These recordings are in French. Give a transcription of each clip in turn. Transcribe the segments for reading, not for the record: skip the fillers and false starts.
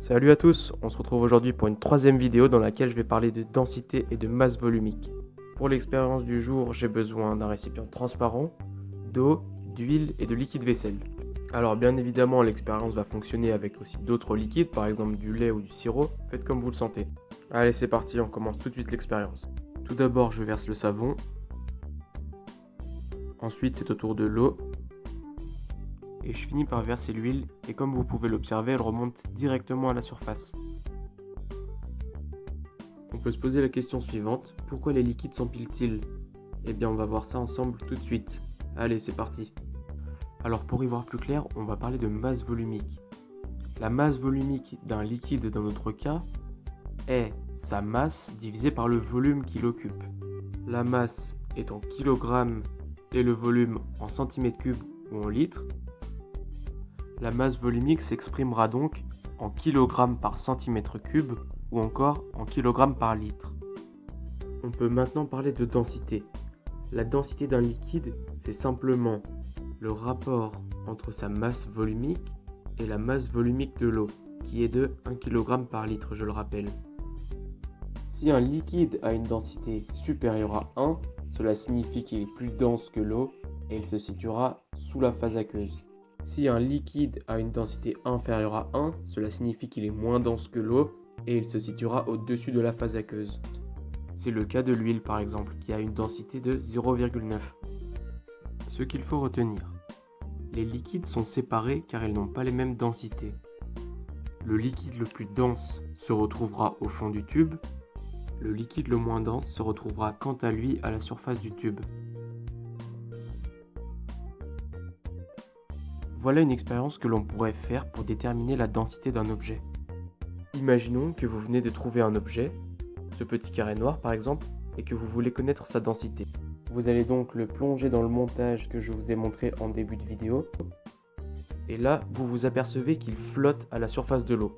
Salut à tous, on se retrouve aujourd'hui pour une troisième vidéo dans laquelle je vais parler de densité et de masse volumique. Pour l'expérience du jour, j'ai besoin d'un récipient transparent, d'eau, d'huile et de liquide vaisselle. Alors bien évidemment, l'expérience va fonctionner avec aussi d'autres liquides, par exemple du lait ou du sirop, faites comme vous le sentez. Allez, c'est parti, on commence tout de suite l'expérience. Tout d'abord, je verse le savon. Ensuite, c'est au tour de l'eau. Et je finis par verser l'huile, et comme vous pouvez l'observer, elle remonte directement à la surface. On peut se poser la question suivante, pourquoi les liquides s'empilent-ils? Eh bien on va voir ça ensemble tout de suite. Allez, c'est parti. Alors pour y voir plus clair, on va parler de masse volumique. La masse volumique d'un liquide dans notre cas est sa masse divisée par le volume qu'il occupe. La masse est en kilogrammes et le volume en centimètres cubes ou en litres. La masse volumique s'exprimera donc en kilogrammes par centimètre cube ou encore en kilogrammes par litre. On peut maintenant parler de densité. La densité d'un liquide, c'est simplement le rapport entre sa masse volumique et la masse volumique de l'eau, qui est de 1 kg par litre, je le rappelle. Si un liquide a une densité supérieure à 1, cela signifie qu'il est plus dense que l'eau et il se situera sous la phase aqueuse. Si un liquide a une densité inférieure à 1, cela signifie qu'il est moins dense que l'eau et il se situera au-dessus de la phase aqueuse. C'est le cas de l'huile par exemple, qui a une densité de 0,9. Ce qu'il faut retenir, les liquides sont séparés car ils n'ont pas les mêmes densités. Le liquide le plus dense se retrouvera au fond du tube, le liquide le moins dense se retrouvera quant à lui à la surface du tube. Voilà une expérience que l'on pourrait faire pour déterminer la densité d'un objet. Imaginons que vous venez de trouver un objet, ce petit carré noir par exemple, et que vous voulez connaître sa densité. Vous allez donc le plonger dans le montage que je vous ai montré en début de vidéo, et là vous vous apercevez qu'il flotte à la surface de l'eau.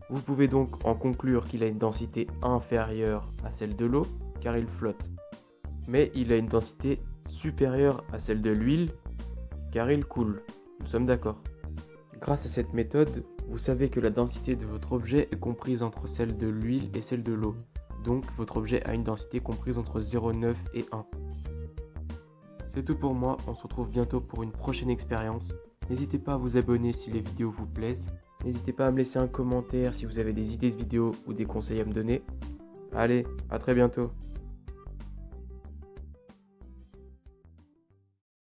Vous pouvez donc en conclure qu'il a une densité inférieure à celle de l'eau, car il flotte. Mais il a une densité supérieure à celle de l'huile, car il coule. Nous sommes d'accord. Grâce à cette méthode, vous savez que la densité de votre objet est comprise entre celle de l'huile et celle de l'eau. Donc votre objet a une densité comprise entre 0,9 et 1. C'est tout pour moi, on se retrouve bientôt pour une prochaine expérience. N'hésitez pas à vous abonner si les vidéos vous plaisent. N'hésitez pas à me laisser un commentaire si vous avez des idées de vidéos ou des conseils à me donner. Allez, à très bientôt.